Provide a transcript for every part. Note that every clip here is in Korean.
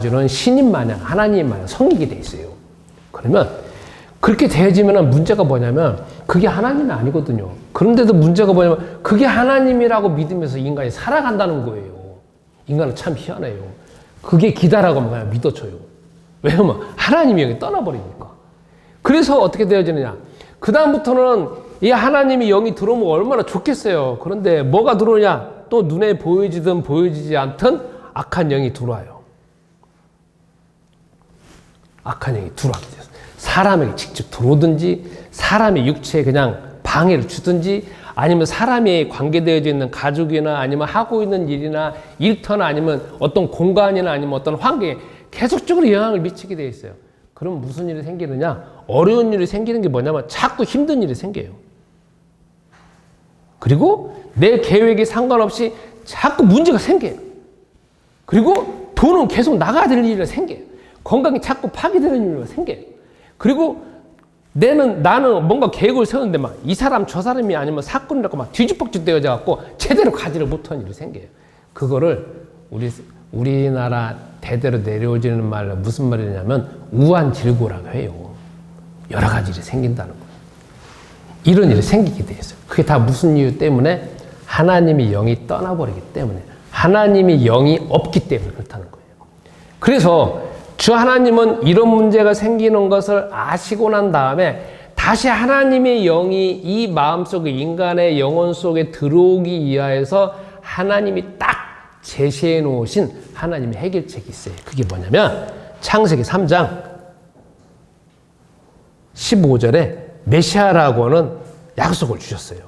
주는 신인 마냥 하나님 마냥 섬기게 돼 있어요. 그러면 그렇게 되어지면 문제가 뭐냐면 그게 하나님이 아니거든요. 그런데도 문제가 뭐냐면 그게 하나님이라고 믿으면서 인간이 살아간다는 거예요. 인간은 참 희한해요. 그게 기다라고 하면 그냥 믿어줘요. 왜냐면 하나님이 여기 떠나버리니까. 그래서 어떻게 되어지느냐. 그 다음부터는 이 하나님이 영이 들어오면 얼마나 좋겠어요. 그런데 뭐가 들어오냐. 또 눈에 보여지든 보여지지 않든 악한 영이 들어와요. 악한 영이 들어오게 돼요. 사람에게 직접 들어오든지 사람의 육체에 그냥 방해를 주든지 아니면 사람이 관계되어져 있는 가족이나 아니면 하고 있는 일이나 일터나 아니면 어떤 공간이나 아니면 어떤 환경에 계속적으로 영향을 미치게 되어 있어요. 그럼 무슨 일이 생기느냐? 어려운 일이 생기는 게 뭐냐면 자꾸 힘든 일이 생겨요. 그리고 내 계획에 상관없이 자꾸 문제가 생겨요. 그리고 돈은 계속 나가야 될 일이 생겨요. 건강이 자꾸 파괴되는 일이 생겨요. 그리고 나는 뭔가 계획을 세우는데 막 이 사람 저 사람이 아니면 사건이라고 막 뒤죽박죽 되어져 갖고 제대로 가지를 못하는 일이 생겨요. 그거를 우리나라 대대로 내려오지는 말로 무슨 말이냐면 우한질고라고 해요. 여러 가지 일이 생긴다는 거예요. 이런 일이 생기게 돼 있어요. 그게 다 무슨 이유 때문에? 하나님의 영이 떠나버리기 때문에, 하나님의 영이 없기 때문에 그렇다는 거예요. 그래서 주 하나님은 이런 문제가 생기는 것을 아시고 난 다음에 다시 하나님의 영이 이 마음속에 인간의 영혼 속에 들어오기 위하여서 하나님이 딱 제시해 놓으신 하나님의 해결책이 있어요. 그게 뭐냐면 창세기 3장 15절에 메시아라고 하는 약속을 주셨어요.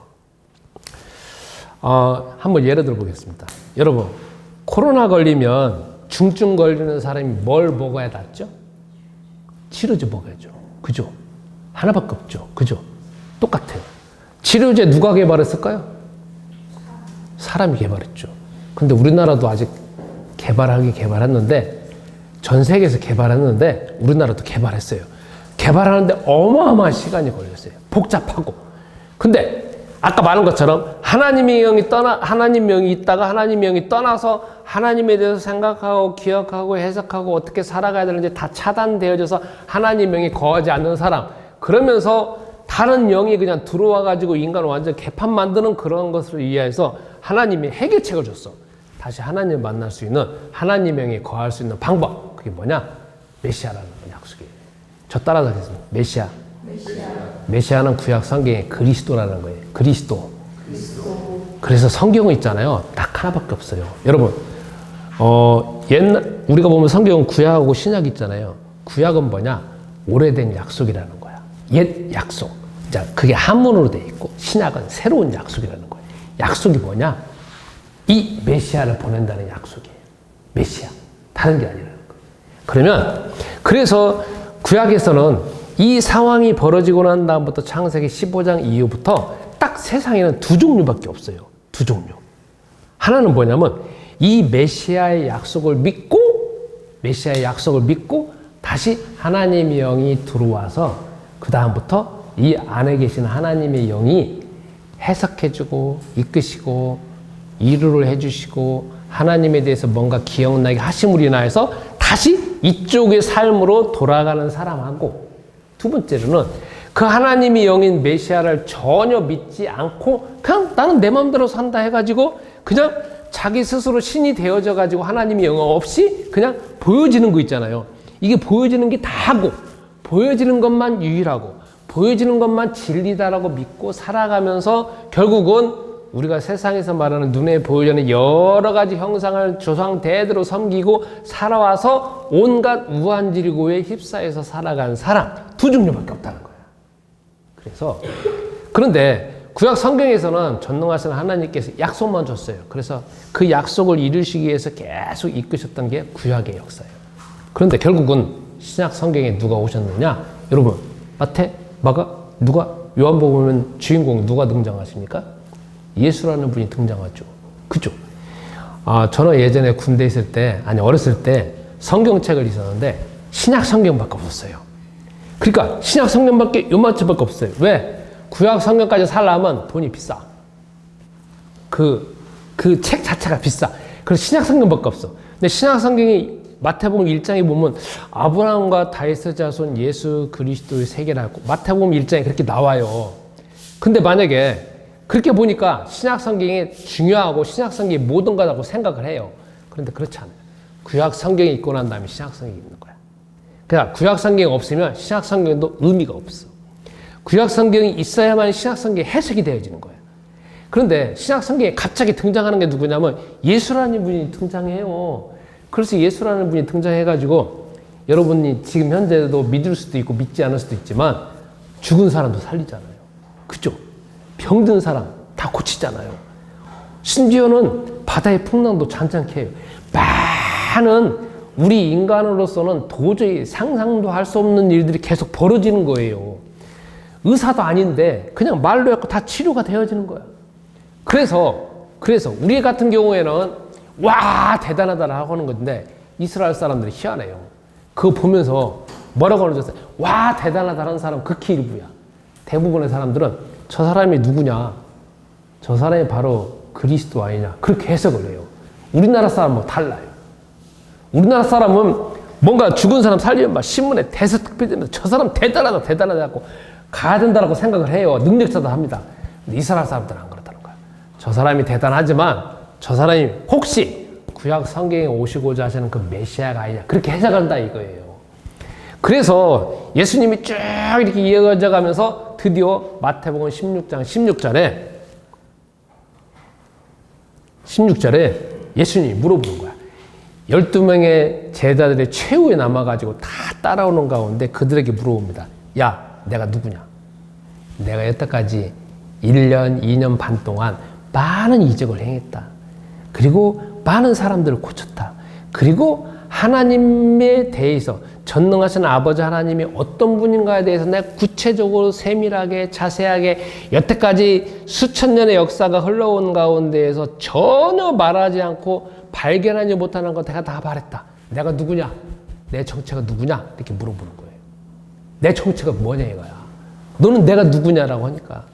한번 예를 들어 보겠습니다. 여러분, 코로나 걸리면 중증 걸리는 사람이 뭘 먹어야 낫죠? 치료제 먹어야죠. 그죠? 하나밖에 없죠. 그죠? 똑같아요. 치료제 누가 개발했을까요? 사람이 개발했죠. 근데 우리나라도 아직 개발했는데, 전 세계에서 개발했는데, 우리나라도 개발했어요. 개발하는데 어마어마한 시간이 걸렸어요. 복잡하고. 근데, 아까 말한 것처럼 하나님의 영이 있다가 하나님의 영이 떠나서 하나님에 대해서 생각하고 기억하고 해석하고 어떻게 살아가야 되는지 다 차단되어져서 하나님의 영이 거하지 않는 사람. 그러면서 다른 영이 그냥 들어와가지고 인간을 완전 개판 만드는 그런 것을 위해서 하나님이 해결책을 줬어. 다시 하나님을 만날 수 있는 하나님의 영이 거할 수 있는 방법. 그게 뭐냐? 메시아라는 약속이에요. 저 따라서 하겠습니다. 메시아는 구약 성경에 그리스도라는 거예요. 그리스도. 그래서 성경은 있잖아요. 딱 하나밖에 없어요. 여러분, 우리가 보면 성경은 구약하고 신약이 있잖아요. 구약은 뭐냐? 오래된 약속이라는 거야. 옛 약속. 자, 그게 한문으로 돼 있고, 신약은 새로운 약속이라는 거예요. 약속이 뭐냐? 이 메시아를 보낸다는 약속이에요. 메시아. 다른 게 아니라는 거예요. 그래서 구약에서는 이 상황이 벌어지고 난 다음부터 창세기 15장 이후부터 딱 세상에는 두 종류밖에 없어요. 두 종류. 하나는 뭐냐면 이 메시아의 약속을 믿고 다시 하나님의 영이 들어와서 그 다음부터 이 안에 계신 하나님의 영이 해석해주고 이끄시고 위로를 해주시고 하나님에 대해서 뭔가 기억나게 하심으로 인하여서 다시 이쪽의 삶으로 돌아가는 사람하고, 두 번째로는 그 하나님의 영인 메시아를 전혀 믿지 않고 그냥 나는 내 마음대로 산다 해가지고 그냥 자기 스스로 신이 되어져 가지고 하나님의 영 없이 그냥 보여지는 거 있잖아요. 이게 보여지는 게 다하고 보여지는 것만 유일하고 보여지는 것만 진리다라고 믿고 살아가면서 결국은 우리가 세상에서 말하는 눈에 보여지는 여러 가지 형상을 조상 대대로 섬기고 살아와서 온갖 우한질고에 휩싸여서 살아간 사람, 두 종류밖에 없다는 거야. 그런데 구약 성경에서는 전능하신 하나님께서 약속만 줬어요. 그래서 그 약속을 이루시기 위해서 계속 이끄셨던 게 구약의 역사예요. 그런데 결국은 신약 성경에 누가 오셨느냐? 여러분, 마태, 마가, 누가, 요한복음은 주인공 누가 등장하십니까? 예수라는 분이 등장하죠. 그죠? 저는 예전에 군대 있을 때, 어렸을 때 성경책을 읽었는데 신약 성경밖에 없었어요. 그러니까 신약 성경밖에 요만큼밖에 없어요. 왜? 구약 성경까지 살려면 돈이 비싸. 그 책 자체가 비싸. 그래서 신약 성경밖에 없어. 근데 신약 성경이 마태복음 1장에 보면 아브라함과 다윗의 자손 예수 그리스도의 세계라고 마태복음 1장에 그렇게 나와요. 근데 만약에 그렇게 보니까 신약 성경이 중요하고 신약 성경이 모든 거라고 생각을 해요. 그런데 그렇지 않아요. 구약 성경이 있고 난 다음에 신약 성경이 있는 거야. 그러니까 구약 성경이 없으면 신약 성경도 의미가 없어. 구약 성경이 있어야만 신약 성경이 해석이 되어지는 거예요. 그런데 신약 성경에 갑자기 등장하는 게 누구냐면 예수라는 분이 등장해요. 그래서 예수라는 분이 등장해가지고 여러분이 지금 현재도 믿을 수도 있고 믿지 않을 수도 있지만 죽은 사람도 살리잖아요. 그죠? 병든 사람 다 고치잖아요. 심지어는 바다의 풍랑도 잔잔케 해요. 많은 우리 인간으로서는 도저히 상상도 할 수 없는 일들이 계속 벌어지는 거예요. 의사도 아닌데 그냥 말로 해서 다 치료가 되어지는 거야. 그래서 우리 같은 경우에는 와 대단하다라고 하는 건데 이스라엘 사람들이 희한해요. 그거 보면서 뭐라고 하는 줄 아세요? 와 대단하다라는 사람 극히 일부야. 대부분의 사람들은 저 사람이 누구냐? 저 사람이 바로 그리스도 아니냐? 그렇게 해석을 해요. 우리나라 사람은 달라요. 우리나라 사람은 뭔가 죽은 사람 살리면 막 신문에 대서특필되면서 저 사람 대단하다고 가야 된다고 생각을 해요. 능력자다 합니다. 근데 이스라엘 사람들은 안 그렇다는 거야. 저 사람이 대단하지만 저 사람이 혹시 구약 성경에 오시고자 하시는 그 메시아가 아니냐? 그렇게 해석한다 이거예요. 그래서 예수님이 쭉 이렇게 이어져 가면서 드디어 마태복음 16장 16절에 예수님이 물어보는 거야. 12명의 제자들의 최후에 남아가지고 다 따라오는 가운데 그들에게 물어봅니다. 야, 내가 누구냐? 내가 여태까지 1년, 2년 반 동안 많은 이적을 행했다. 그리고 많은 사람들을 고쳤다. 그리고 하나님에 대해서 전능하신 아버지 하나님이 어떤 분인가에 대해서 내가 구체적으로 세밀하게 자세하게 여태까지 수천 년의 역사가 흘러온 가운데에서 전혀 말하지 않고 발견하지 못하는 거 내가 다 말했다. 내가 누구냐? 내 정체가 누구냐? 이렇게 물어보는 거예요. 내 정체가 뭐냐 이거야. 너는 내가 누구냐라고 하니까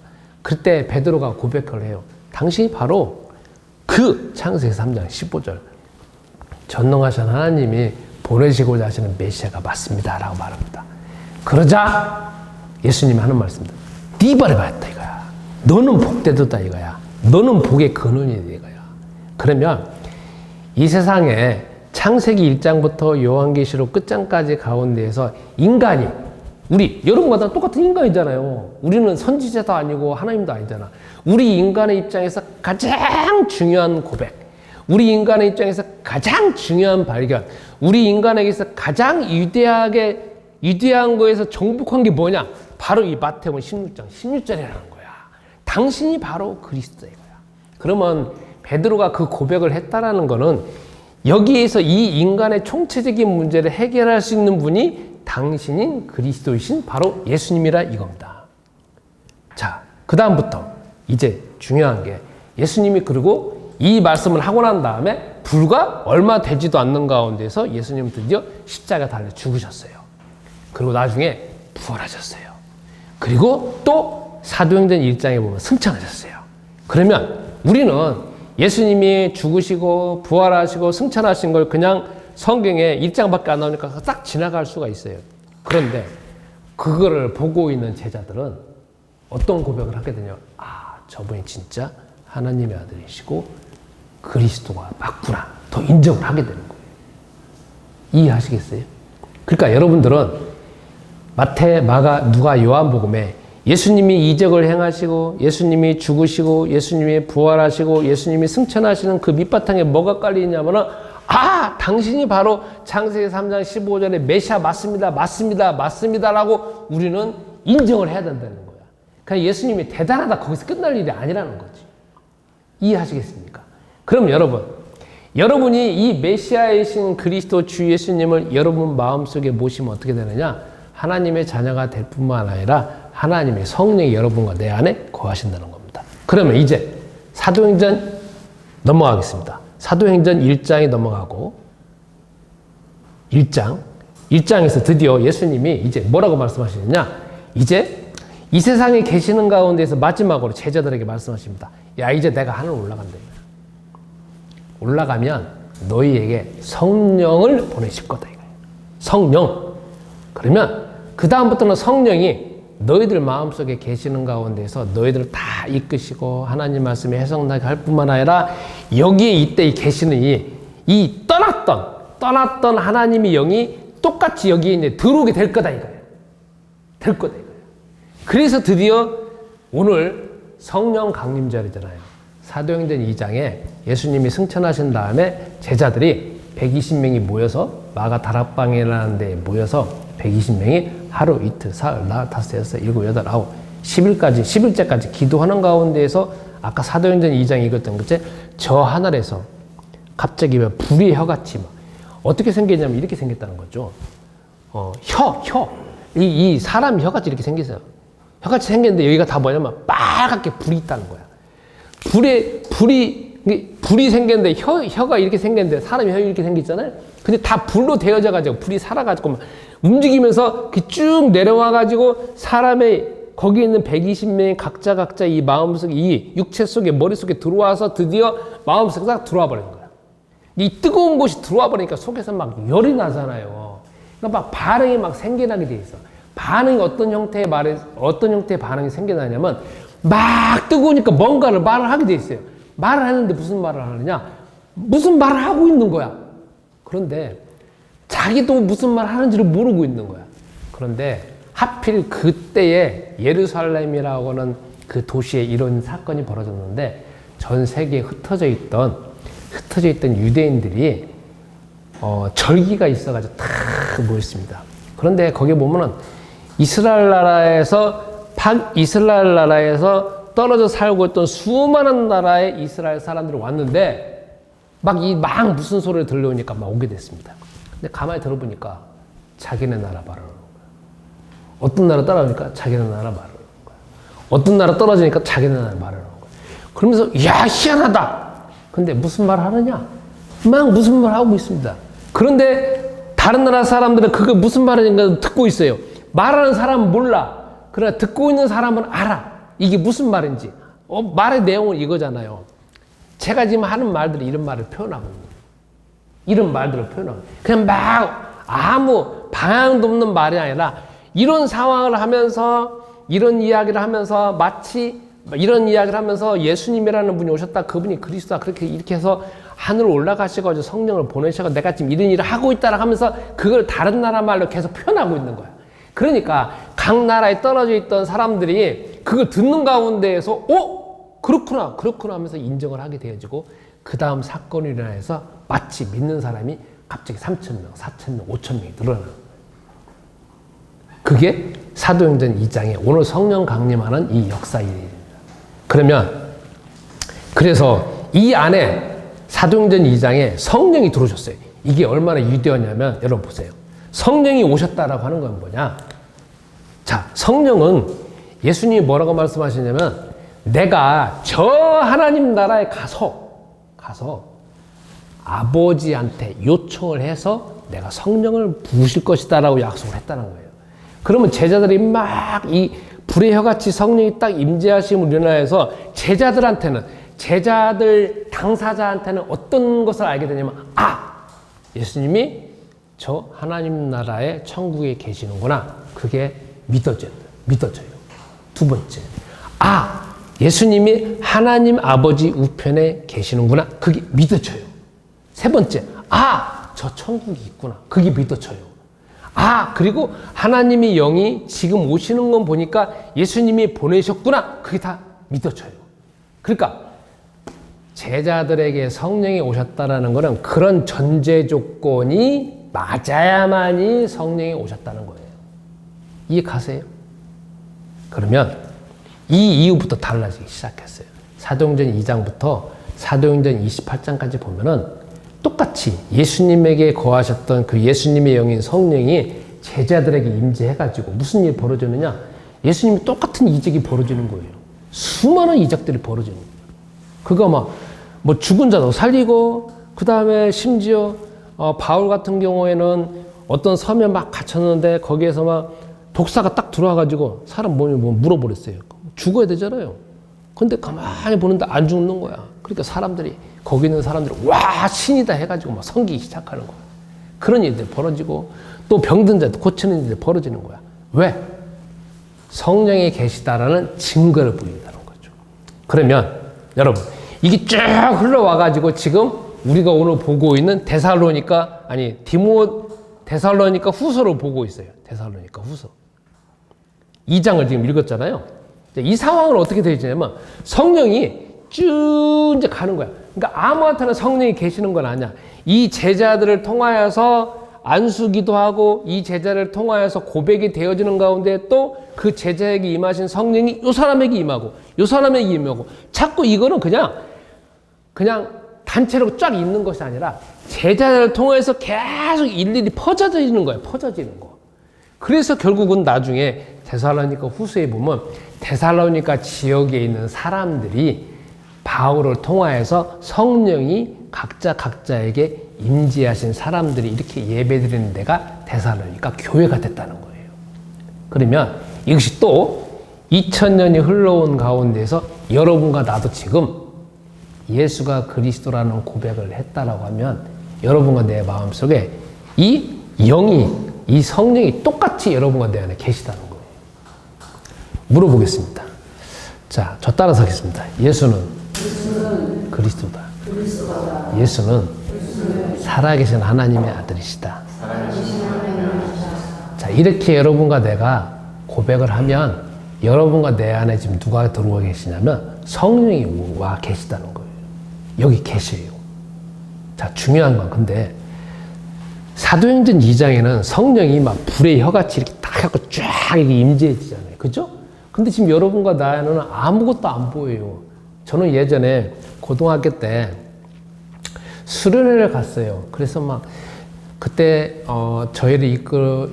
그때 베드로가 고백을 해요. 당신이 바로 그 창세기 3장 15절 전능하신 하나님이 보내시고자 하시는 메시아가 맞습니다 라고 말합니다. 그러자 예수님이 하는 말씀입니다. 네 발에 맞다 이거야. 너는 복되도다 이거야. 너는 복의 근원이다 이거야. 그러면 이 세상에 창세기 1장부터 요한계시록 끝장까지 가운데에서 인간이 여러분과 다 똑같은 인간이잖아요. 우리는 선지자도 아니고 하나님도 아니잖아. 우리 인간의 입장에서 가장 중요한 고백, 우리 인간의 입장에서 가장 중요한 발견, 우리 인간에게서 가장 위대한 거에서 정복한 게 뭐냐? 바로 이 마태복음 16장 16절이라는 거야. 당신이 바로 그리스도인 거야. 그러면 베드로가 그 고백을 했다라는 거는 여기에서 이 인간의 총체적인 문제를 해결할 수 있는 분이 당신인 그리스도이신 바로 예수님이라 이겁니다. 자, 그 다음부터 이제 중요한 게 예수님이 그리고 이 말씀을 하고 난 다음에 불과 얼마 되지도 않는 가운데서 예수님은 드디어 십자가 달려 죽으셨어요. 그리고 나중에 부활하셨어요. 그리고 또 사도행전 1장에 보면 승천하셨어요. 그러면 우리는 예수님이 죽으시고 부활하시고 승천하신 걸 그냥 성경에 1장밖에 안 나오니까 딱 지나갈 수가 있어요. 그런데 그거를 보고 있는 제자들은 어떤 고백을 하게 되냐? 아, 저분이 진짜 하나님의 아들이시고 그리스도가 맞구나. 더 인정을 하게 되는 거예요. 이해하시겠어요? 그러니까 여러분들은 마태, 마가, 누가, 요한복음에 예수님이 이적을 행하시고 예수님이 죽으시고 예수님이 부활하시고 예수님이 승천하시는 그 밑바탕에 뭐가 깔리냐면은 아, 당신이 바로 창세기 3장 15절에 메시아 맞습니다 라고 우리는 인정을 해야 된다는 거야. 그러니까 예수님이 대단하다 거기서 끝날 일이 아니라는 거지. 이해하시겠습니까? 그럼 여러분이 이 메시아이신 그리스도 주 예수님을 여러분 마음속에 모시면 어떻게 되느냐? 하나님의 자녀가 될 뿐만 아니라 하나님의 성령이 여러분과 내 안에 거하신다는 겁니다. 그러면 이제 사도행전 넘어가겠습니다. 사도행전 1장에 넘어가고 1장에서 드디어 예수님이 이제 뭐라고 말씀하시느냐? 이제 이 세상에 계시는 가운데서 마지막으로 제자들에게 말씀하십니다. 야, 이제 내가 하늘 올라간다. 올라가면 너희에게 성령을 보내실 거다 이거예요. 성령. 그러면 그 다음부터는 성령이 너희들 마음속에 계시는 가운데서 너희들을 다 이끄시고 하나님 말씀에 해석나게 할 뿐만 아니라 여기에 이때 계시는 이 떠났던 하나님의 영이 똑같이 여기에 이제 들어오게 될 거다 이거예요. 될 거다 이거예요. 그래서 드디어 오늘 성령 강림절이잖아요. 사도행전 2장에 예수님이 승천하신 다음에 제자들이 120명이 모여서 마가 다락방이라는 데에 모여서 120명이 하루, 이틀, 사흘, 나흘, 다섯, 여섯, 일곱, 여덟, 아홉, 10일째까지 기도하는 가운데에서 아까 사도행전 2장 읽었던 것째 저 하늘에서 갑자기 불의 혀같이 막 어떻게 생겼냐면 이렇게 생겼다는 거죠. 이 사람 혀같이 이렇게 생겼어요. 혀같이 생겼는데 여기가 다 뭐냐면 빨갛게 불이 있다는 거야. 불이 생겼는데 혀가 이렇게 생겼는데 사람이 혀 이렇게 생겼잖아요. 근데 다 불로 데워져 가지고 불이 살아가지고 막 움직이면서 쭉 내려와 가지고 사람의 거기 있는 120명이 각자 이 마음속에 이 육체 속에 머릿속에 들어와서 드디어 마음속에 딱 들어와 버린 거야. 이 뜨거운 곳이 들어와 버리니까 속에서 막 열이 나잖아요. 그러니까 막 반응이 막 생겨나게 돼 있어. 반응이 어떤 형태의 반응이 생겨나냐면 막 뜨거우니까 뭔가를 말을 하게 돼 있어요. 말을 하는데 무슨 말을 하느냐? 무슨 말을 하고 있는 거야. 그런데 자기도 무슨 말 하는지를 모르고 있는 거야. 그런데 하필 그때에 예루살렘이라고 하는 그 도시에 이런 사건이 벌어졌는데 전 세계에 흩어져 있던 유대인들이 절기가 있어가지고 다 모였습니다. 그런데 거기 보면은 이스라엘 나라에서 떨어져 살고 있던 수많은 나라의 이스라엘 사람들이 왔는데 막 무슨 소리를 들려오니까 막 오게 됐습니다. 근데 가만히 들어보니까 자기네 나라 말을 하는 거야. 어떤 나라 떨어지니까 자기네 나라 말을 하는 거야. 어떤 나라 떨어지니까 자기네 나라 말을 하는 거야. 그러면서 야 희한하다. 근데 무슨 말 하느냐? 막 무슨 말 하고 있습니다. 그런데 다른 나라 사람들은 그게 무슨 말인가 듣고 있어요. 말하는 사람은 몰라. 그러나 듣고 있는 사람은 알아. 이게 무슨 말인지. 말의 내용은 이거잖아요. 제가 지금 하는 말들이 이런 말을 표현하고 있는 거예요. 이런 말들을 표현하고 그냥 막 아무 방향도 없는 말이 아니라 이런 상황을 하면서 이런 이야기를 하면서 마치 이런 이야기를 하면서 예수님이라는 분이 오셨다. 그분이 그리스도다. 이렇게 해서 하늘 올라가시고 성령을 보내셔서 내가 지금 이런 일을 하고 있다라고 하면서 그걸 다른 나라 말로 계속 표현하고 있는 거야. 그러니까 각 나라에 떨어져 있던 사람들이 그걸 듣는 가운데에서 그렇구나 하면서 인정을 하게 되어지고 그 다음 사건이 일어나서 마치 믿는 사람이 갑자기 3,000명, 4,000명, 5,000명이 늘어나는 거예요. 그게 사도행전 2장에 오늘 성령 강림하는 이 역사 일입니다. 그래서 이 안에 사도행전 2장에 성령이 들어오셨어요. 이게 얼마나 위대하냐면 여러분 보세요. 성령이 오셨다라고 하는 건 뭐냐? 자, 성령은 예수님이 뭐라고 말씀하시냐면 내가 저 하나님 나라에 가서 아버지한테 요청을 해서 내가 성령을 부으실 것이다 라고 약속을 했다는 거예요. 그러면 제자들이 막 이 불의 혀같이 성령이 딱 임재하심을 인하여서 제자들 당사자한테는 어떤 것을 알게 되냐면 예수님이 저 하나님 나라의 천국에 계시는구나. 그게 믿어져요. 두 번째, 예수님이 하나님 아버지 우편에 계시는구나. 그게 믿어져요. 세 번째, 저 천국이 있구나. 그게 믿어져요. 그리고 하나님의 영이 지금 오시는 건 보니까 예수님이 보내셨구나. 그게 다 믿어져요. 그러니까 제자들에게 성령이 오셨다라는 것은 그런 전제 조건이 맞아야만이 성령이 오셨다는 거예요. 이해 가세요? 그러면 이 이후부터 달라지기 시작했어요. 사도행전 2장부터 사도행전 28장까지 보면은 똑같이 예수님에게 거하셨던 그 예수님의 영인 성령이 제자들에게 임재해가지고 무슨 일이 벌어지느냐? 예수님이 똑같은 이적이 벌어지는 거예요. 수많은 이적들이 벌어지는 거예요. 그거 뭐 죽은 자도 살리고, 그 다음에 심지어 바울 같은 경우에는 어떤 섬에 막 갇혔는데 거기에서 막 독사가 딱 들어와가지고 사람 몸이 물어버렸어요. 죽어야 되잖아요. 근데 가만히 보는데 안 죽는 거야. 그러니까 사람들이 거기 있는 사람들이 와 신이다 해가지고 막 섬기기 시작하는 거야. 그런 일들이 벌어지고 또 병든 자도 고치는 일들이 벌어지는 거야. 왜? 성령이 계시다라는 증거를 보인다는 거죠. 그러면 여러분 이게 쭉 흘러와가지고 지금 우리가 오늘 보고 있는 데살로니가 후서로 보고 있어요. 데살로니가 후서 2장을 지금 읽었잖아요. 이 상황은 어떻게 되지냐면 성령이 쭉 이제 가는 거야. 그러니까 아무한테나 성령이 계시는 건 아니야. 이 제자들을 통하여서 안수기도 하고 이 제자를 통하여서 고백이 되어지는 가운데 또 그 제자에게 임하신 성령이 이 사람에게 임하고 이 사람에게 임하고 자꾸 이거는 그냥 단체로 쫙 있는 것이 아니라 제자를 통해서 계속 일일이 퍼져지는 거예요. 퍼져지는 거. 그래서 결국은 나중에 데살로니가 후서에 보면 데살로니가 지역에 있는 사람들이 바울을 통하여서 성령이 각자에게 임재하신 사람들이 이렇게 예배드리는 데가 데살로니가 교회가 됐다는 거예요. 그러면 이것이 또 2000년이 흘러온 가운데서 여러분과 나도 지금 예수가 그리스도라는 고백을 했다라고 하면 여러분과 내 마음속에 이 영이, 이 성령이 똑같이 여러분과 내 안에 계시다는 거예요. 물어보겠습니다. 자, 저 따라서 하겠습니다. 예수는 그리스도다. 예수는 살아계신 하나님의 아들이시다. 자, 이렇게 여러분과 내가 고백을 하면 여러분과 내 안에 지금 누가 들어와 계시냐면 성령이 와 계시다는 거예요. 여기 계셔요. 자, 중요한 건 근데 사도행전 2장에는 성령이 막 불의 혀같이 이렇게 딱 하고 쫙 이렇게 임재해지잖아요. 그죠? 근데 지금 여러분과 나는 아무것도 안 보여요. 저는 예전에 고등학교 때 수련회를 갔어요. 그래서 막 그때 저희를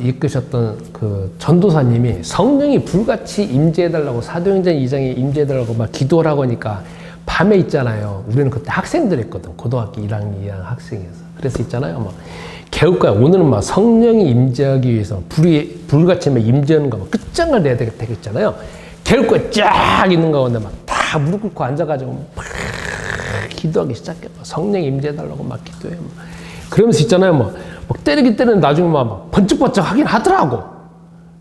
이끄셨던 그 전도사님이 성령이 불같이 임재해달라고 사도행전 2장에 임재해달라고 막 기도하라고 하니까 밤에 있잖아요. 우리는 그때 학생들이었거든. 고등학교 1학년, 2학년 학생이어서. 그래서 있잖아요. 막 개울가에 오늘은 막 성령이 임재하기 위해서 불같이 막 임재하는 거 막 끝장을 내야 되겠잖아요. 개울가에 쫙 있는 가운데 막 다 무릎 꿇고 앉아가지고 막 기도하기 시작해. 성령이 임재해달라고 막 기도해요. 막. 그러면서 있잖아요. 막 때리긴 때리는데 나중에 막 번쩍번쩍 하긴 하더라고.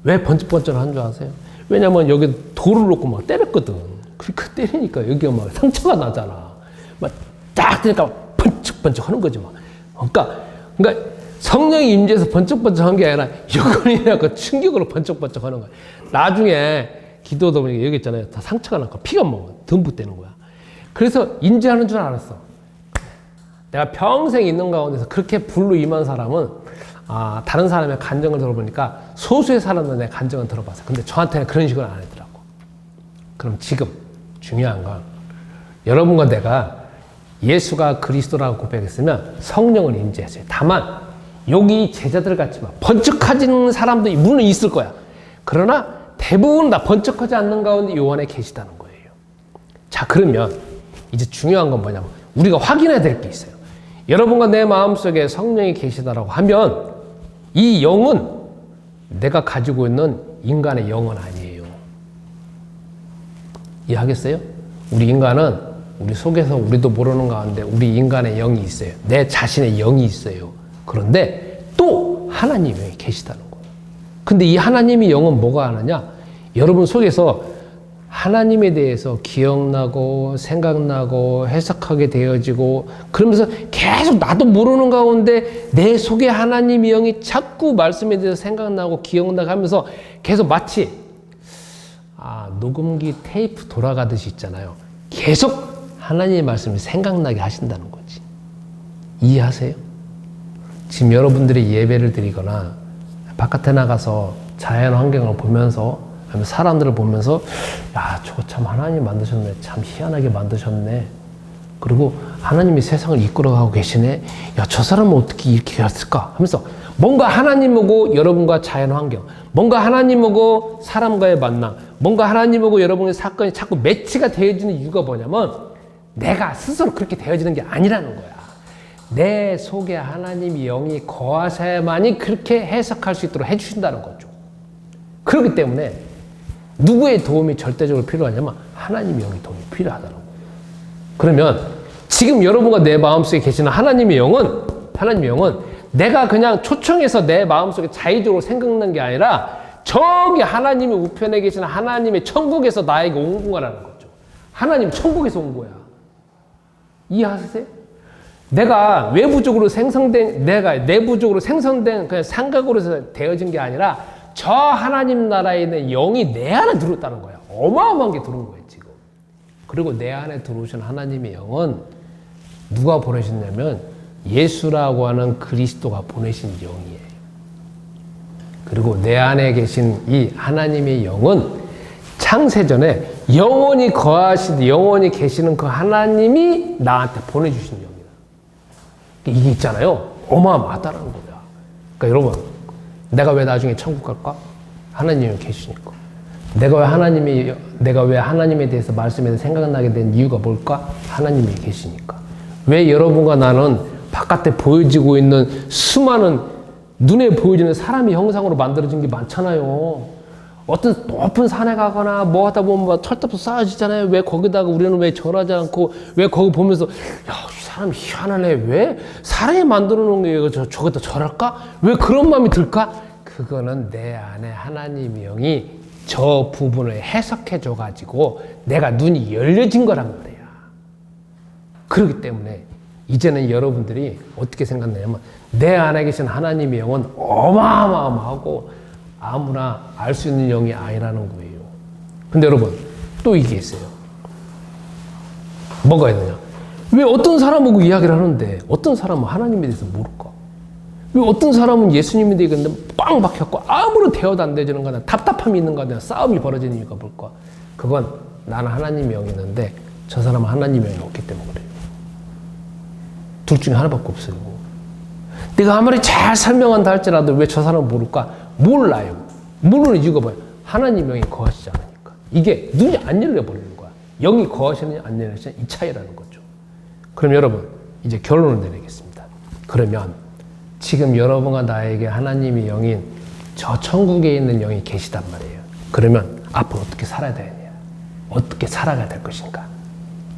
왜 번쩍번쩍 한 줄 아세요? 왜냐면 여기 돌을 놓고 막 때렸거든. 그러니까 때리니까 여기가 막 상처가 나잖아. 막 딱 때리니까 번쩍번쩍 하는 거지 막. 그러니까 성령이 임재해서 번쩍번쩍 한 게 아니라 여건이나 그 충격으로 번쩍번쩍 하는 거야. 나중에 기도하다 보니까 여기 있잖아요. 다 상처가 나고 피가 뭐 듬뿍대는 거야. 그래서 임재하는 줄 알았어. 내가 평생 있는 가운데서 그렇게 불로 임한 사람은 다른 사람의 간증을 들어보니까 소수의 사람들은 내 간증을 들어봤어요. 근데 저한테는 그런 식으로 안 하더라고. 그럼 지금 중요한 건 여러분과 내가 예수가 그리스도라고 고백했으면 성령을 임재했어요. 다만 여기 제자들 같이 막 번쩍하지는 사람도 물론 있을 거야. 그러나 대부분 다 번쩍하지 않는 가운데 요 안에 계시다는 거예요. 자, 그러면 이제 중요한 건 뭐냐면 우리가 확인해야 될 게 있어요. 여러분과 내 마음속에 성령이 계시다라고 하면 이 영은 내가 가지고 있는 인간의 영은 아니에요. 이해하겠어요? 우리 인간은 우리 속에서 우리도 모르는 가운데 우리 인간의 영이 있어요. 내 자신의 영이 있어요. 그런데 또 하나님이 영이 계시다는 거예요. 근데 이 하나님의 영은 뭐가 하느냐? 여러분 속에서 하나님에 대해서 기억나고 생각나고 해석하게 되어지고 그러면서 계속 나도 모르는 가운데 내 속에 하나님의 영이 자꾸 말씀에 대해서 생각나고 기억나고 하면서 계속 마치 녹음기 테이프 돌아가듯이 있잖아요. 계속 하나님의 말씀이 생각나게 하신다는 거지. 이해하세요? 지금 여러분들이 예배를 드리거나 바깥에 나가서 자연 환경을 보면서 아니면 사람들을 보면서 야, 저거 참 하나님 만드셨네. 참 희한하게 만드셨네. 그리고 하나님이 세상을 이끌어가고 계시네. 야, 저 사람은 어떻게 이렇게 했을까? 하면서 뭔가 하나님하고 여러분과 자연 환경, 뭔가 하나님하고 사람과의 만남, 뭔가 하나님하고 여러분의 사건이 자꾸 매치가 되어지는 이유가 뭐냐면 내가 스스로 그렇게 되어지는 게 아니라는 거야. 내 속에 하나님의 영이 거하셔야만이 그렇게 해석할 수 있도록 해주신다는 거죠. 그렇기 때문에 누구의 도움이 절대적으로 필요하냐면 하나님의 영의 도움이 필요하다는 거예요. 그러면 지금 여러분과 내 마음속에 계시는 하나님의 영은 내가 그냥 초청해서 내 마음속에 자의적으로 생각난 게 아니라 저기 하나님의 우편에 계시는 하나님의 천국에서 나에게 온 거라는 거죠. 하나님 천국에서 온 거야. 이해하세요? 내가 내부적으로 생성된 그냥 생각으로 되어진 게 아니라 저 하나님 나라에 있는 영이 내 안에 들어왔다는 거야. 어마어마한 게 들어온 거예요, 지금. 그리고 내 안에 들어오신 하나님의 영은 누가 보내셨냐면 예수라고 하는 그리스도가 보내신 영이에요. 그리고 내 안에 계신 이 하나님의 영은 창세전에 영원히 영원히 계시는 그 하나님이 나한테 보내주신 영이다. 이게 있잖아요. 어마어마하다는 거야. 그러니까 여러분, 내가 왜 나중에 천국 갈까? 하나님이 계시니까. 내가 왜 하나님에 대해서 말씀에서 생각나게 된 이유가 뭘까? 하나님이 계시니까. 왜 여러분과 나는 바깥에 보여지고 있는 수많은 눈에 보여지는 사람의 형상으로 만들어진 게 많잖아요. 어떤 높은 산에 가거나 뭐 하다 보면 막 철탑도 쌓아지잖아요. 왜 거기다가 우리는 왜 절하지 않고 왜 거기 보면서 야, 이 사람 희한하네. 왜 사람이 만들어 놓은 게 저기다 절할까? 왜 그런 마음이 들까? 그거는 내 안에 하나님의 영이 저 부분을 해석해 줘 가지고 내가 눈이 열려진 거란 말이야. 그렇기 때문에 이제는 여러분들이 어떻게 생각하냐면 내 안에 계신 하나님의 영은 어마어마하고 아무나 알 수 있는 영이 아니라는 거예요. 근데 여러분, 또 이게 있어요. 뭐가 있느냐? 왜 어떤 사람하고 이야기를 하는데 어떤 사람은 하나님에 대해서 모를까? 왜 어떤 사람은 예수님에 대해서 빵 박혔고 아무런 대화도 안 되지는 거나 답답함이 있는 거나 싸움이 벌어지는 이유가 뭘까? 그건 나는 하나님의 영이 있는데 저 사람은 하나님의 영이 없기 때문에 그래요. 둘 중에 하나밖에 없어요. 내가 아무리 잘 설명한다 할지라도 왜 저 사람은 모를까? 몰라요. 모르는 이유가 뭐야? 하나님 영이 거하시지 않으니까. 이게 눈이 안 열려버리는 거야. 영이 거하시느냐 안 열리느냐 이 차이라는 거죠. 그럼 여러분, 이제 결론을 내리겠습니다. 그러면 지금 여러분과 나에게 하나님의 영인 저 천국에 있는 영이 계시단 말이에요. 그러면 앞으로 어떻게 살아야 되느냐? 어떻게 살아가야 될 것인가?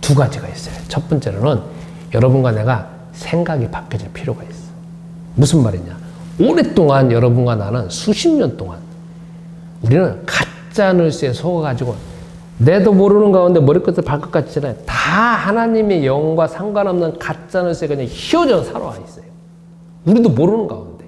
두 가지가 있어요. 첫 번째로는 여러분과 내가 생각이 바뀌어질 필요가 있어. 무슨 말이냐? 오랫동안 여러분과 나는 수십 년 동안 우리는 가짜 뉴스에 속아가지고 내도 모르는 가운데 머리끝을 발끝까지 있잖아요. 다 하나님의 영과 상관없는 가짜 뉴스에 그냥 휘어져 살아와 있어요. 우리도 모르는 가운데.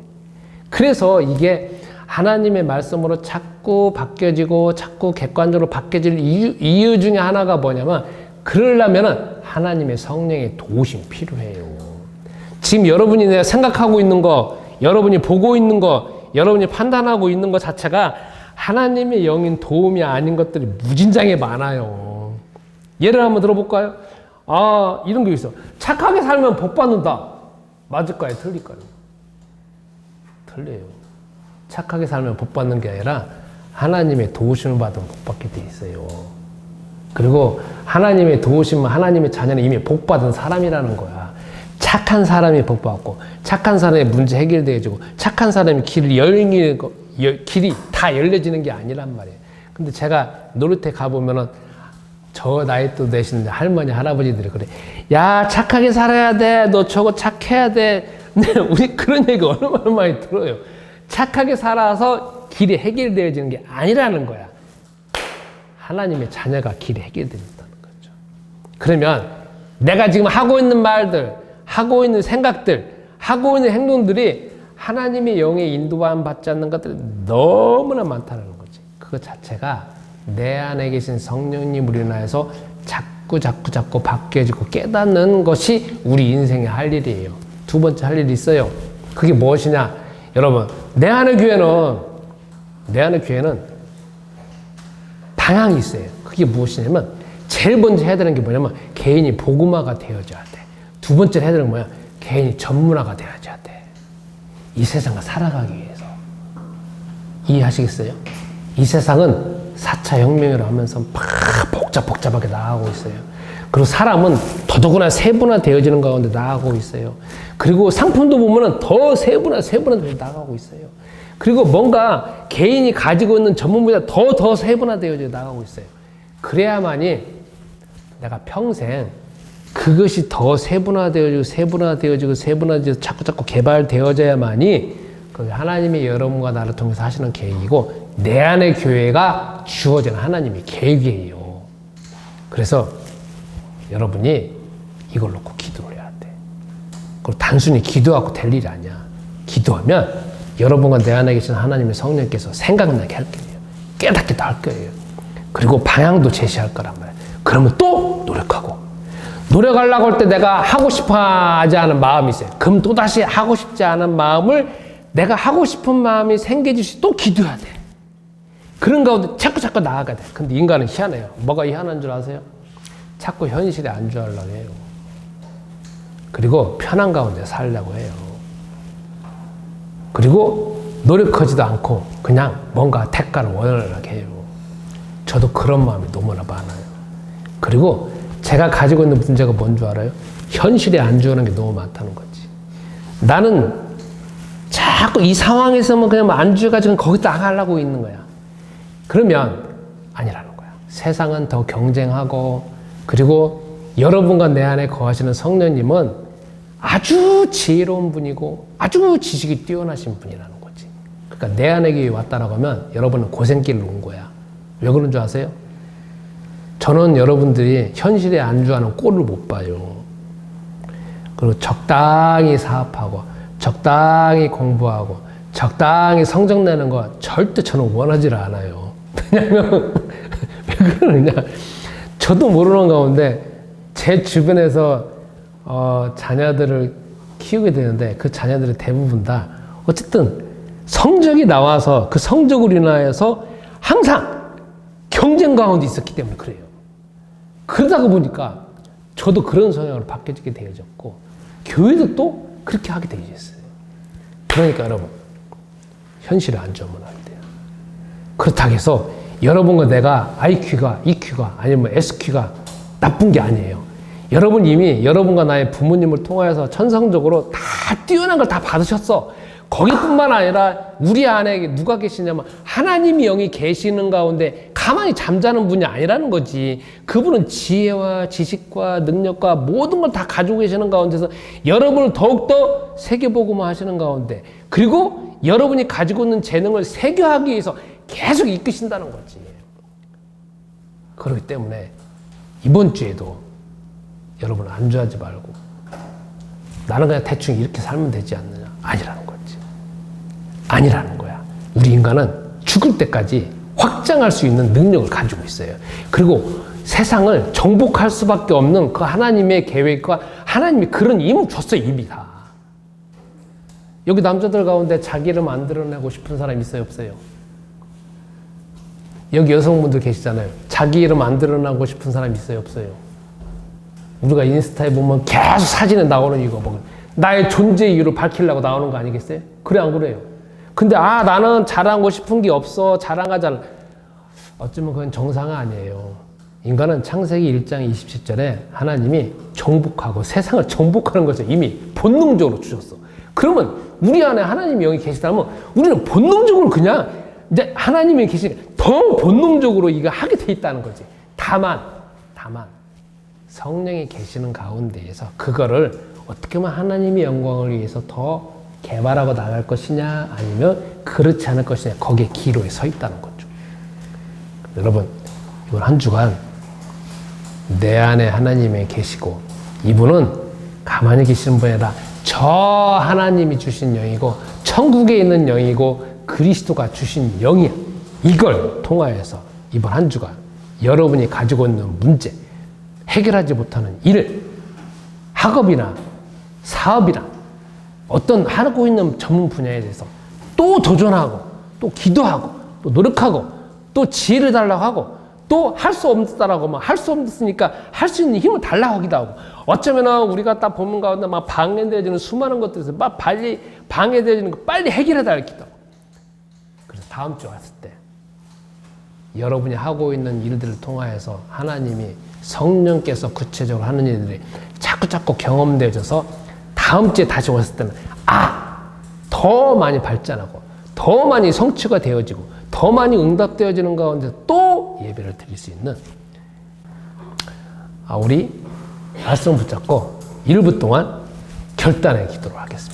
그래서 이게 하나님의 말씀으로 자꾸 바뀌어지고 자꾸 객관적으로 바뀌어질 이유 중에 하나가 뭐냐면 그러려면 하나님의 성령의 도우심이 필요해요. 지금 여러분이 내가 생각하고 있는 거, 여러분이 보고 있는 거, 여러분이 판단하고 있는 것 자체가 하나님의 영인 도움이 아닌 것들이 무진장에 많아요. 예를 한번 들어볼까요? 아, 이런 게 있어. 착하게 살면 복 받는다. 맞을까요? 틀릴까요? 틀려요. 착하게 살면 복 받는 게 아니라 하나님의 도우심을 받으면 복 받게 돼 있어요. 그리고 하나님의 도우심은 하나님의 자녀는 이미 복 받은 사람이라는 거야. 착한 사람이 복 받고 착한 사람의 문제 해결되어지고 착한 사람이 길이 다 열려지는 게 아니란 말이에요. 근데 제가 노릇해 가보면은 저 나이 또 되시는데 할머니, 할아버지들이 그래. 야, 착하게 살아야 돼. 너 저거 착해야 돼. 근데 우리 그런 얘기 얼마나 많이 들어요. 착하게 살아서 길이 해결되어지는 게 아니라는 거야. 하나님의 자녀가 길이 해결된다는 거죠. 그러면 내가 지금 하고 있는 말들, 하고 있는 생각들, 하고 있는 행동들이 하나님의 영의 인도함 받지 않는 것들이 너무나 많다는 거지. 그거 자체가 내 안에 계신 성령님으로 인하여서 자꾸 바뀌어지고 깨닫는 것이 우리 인생의 할 일이에요. 두 번째 할 일이 있어요. 그게 무엇이냐? 여러분, 내 안의 교회는 방향이 있어요. 그게 무엇이냐면 제일 먼저 해야 되는 게 뭐냐면 개인이 복음화가 되어져야 돼. 두 번째 해야 되는 게 뭐야? 개인이 전문화가 되어져야 돼. 이 세상을 살아가기 위해서. 이해하시겠어요? 이 세상은 4차 혁명을 하면서 막 복잡하게 나아가고 있어요. 그리고 사람은 더더구나 세분화 되어지는 가운데 나아가고 있어요. 그리고 상품도 보면은 더 세분화 나아가고 있어요. 그리고 뭔가 개인이 가지고 있는 전문 분야 더 세분화 되어져 나아가고 있어요. 그래야만이 내가 평생 그것이 더 세분화되어지고 자꾸 개발되어져야만이 그게 하나님이 여러분과 나를 통해서 하시는 계획이고 내 안의 교회가 주어지는 하나님의 계획이에요. 그래서 여러분이 이걸 놓고 기도를 해야 돼. 그리고 단순히 기도하고 될 일이 아니야. 기도하면 여러분과 내 안에 계신 하나님의 성령께서 생각나게 할 거예요. 깨닫기도 할 거예요. 그리고 방향도 제시할 거란 말이에요. 그러면 또 노력하고 노력하려고 할 때 내가 하고 싶어 하지 않은 마음이 있어요. 그럼 또다시 하고 싶지 않은 마음을 내가 하고 싶은 마음이 생겨지시 또 기도해야 돼. 그런 가운데 자꾸 나아가야 돼. 근데 인간은 희한해요. 뭐가 희한한 줄 아세요? 자꾸 현실에 안주하려고 해요. 그리고 편한 가운데 살려고 해요. 그리고 노력하지도 않고 그냥 뭔가 대가를 원하려고 해요. 저도 그런 마음이 너무나 많아요. 그리고 제가 가지고 있는 문제가 뭔 줄 알아요? 현실에 안주하는 게 너무 많다는 거지. 나는 자꾸 이 상황에서만 그냥 안주해가지고 거기다 나가려고 있는 거야. 그러면 아니라는 거야. 세상은 더 경쟁하고 그리고 여러분과 내 안에 거하시는 성령님은 아주 지혜로운 분이고 아주 지식이 뛰어나신 분이라는 거지. 그러니까 내 안에 왔다라고 하면 여러분은 고생길을 온 거야. 왜 그런 줄 아세요? 저는 여러분들이 현실에 안주하는 꼴을 못 봐요. 그리고 적당히 사업하고 적당히 공부하고 적당히 성적 내는 거 절대 저는 원하지 않아요. 왜냐면 왜 그러느냐? 저도 모르는 가운데 제 주변에서 자녀들을 키우게 되는데 그 자녀들이 대부분 다 어쨌든 성적이 나와서 그 성적으로 인하여서 항상 경쟁 가운데 있었기 때문에 그래요. 그러다가 보니까 저도 그런 성향으로 바뀌게 되어졌고 교회도 또 그렇게 하게 되어졌어요. 그러니까 여러분 현실에 안주하면 안 돼요. 그렇다고 해서 여러분과 내가 IQ가, EQ가 아니면 SQ가 나쁜 게 아니에요. 여러분 이미 여러분과 나의 부모님을 통하여서 천성적으로 다 뛰어난 걸 다 받으셨어. 거기뿐만 아니라 우리 안에 누가 계시냐면 하나님이 영이 계시는 가운데 가만히 잠자는 분이 아니라는 거지. 그분은 지혜와 지식과 능력과 모든 걸 다 가지고 계시는 가운데서 여러분을 더욱더 세계복음화 하시는 가운데 그리고 여러분이 가지고 있는 재능을 세계화하기 위해서 계속 이끄신다는 거지. 그렇기 때문에 이번 주에도 여러분 안주하지 말고 나는 그냥 대충 이렇게 살면 되지 않느냐. 아니라는 거지. 아니라는 거야. 우리 인간은 죽을 때까지 확장할 수 있는 능력을 가지고 있어요. 그리고 세상을 정복할 수밖에 없는 그 하나님의 계획과 하나님이 그런 힘을 줬어요. 이미 다. 여기 남자들 가운데 자기 이름 안 드러내고 싶은 사람 있어요? 없어요? 여기 여성분들 계시잖아요. 자기 이름 안 드러나고 싶은 사람 있어요? 없어요? 우리가 인스타에 보면 계속 사진에 나오는 이거 뭐 나의 존재 이유를 밝히려고 나오는 거 아니겠어요? 그래 안 그래요? 근데 나는 자랑하고 싶은 게 없어. 자랑하잖아. 어쩌면 그건 정상은 아니에요. 인간은 창세기 1장 27절에 하나님이 정복하고 세상을 정복하는 것을 이미 본능적으로 주셨어. 그러면 우리 안에 하나님의 영이 계시다면 우리는 본능적으로 그냥 이제 하나님이 계시니까 더 본능적으로 이거 하게 돼 있다는 거지. 다만 성령이 계시는 가운데에서 그거를 어떻게 하면 하나님의 영광을 위해서 더 개발하고 나갈 것이냐 아니면 그렇지 않을 것이냐 거기에 기로에 서 있다는 거죠. 여러분 이번 한 주간 내 안에 하나님이 계시고 이분은 가만히 계시는 분이 아니라 저 하나님이 주신 영이고 천국에 있는 영이고 그리스도가 주신 영이야. 이걸 통하여서 이번 한 주간 여러분이 가지고 있는 문제 해결하지 못하는 일 학업이나 사업이나 어떤 하고 있는 전문 분야에 대해서 또 도전하고 또 기도하고 또 노력하고 또 지혜를 달라고 하고 또 할 수 없다라고 하면 할 수 없으니까 할 수 있는 힘을 달라고 하기도 하고 어쩌면 우리가 딱 보는 가운데 막 방해되어지는 수많은 것들에서 막 빨리 방해되어지는 거 빨리 해결해달라고 하기도 하고 그래서 다음 주 왔을 때 여러분이 하고 있는 일들을 통하여서 하나님이 성령께서 구체적으로 하는 일들이 자꾸 경험되어져서 다음 주에 다시 왔을 때는 더 많이 발전하고 더 많이 성취가 되어지고 더 많이 응답되어지는 가운데 또 예배를 드릴 수 있는 우리 말씀 붙잡고 1분 동안 결단의 기도를 하겠습니다.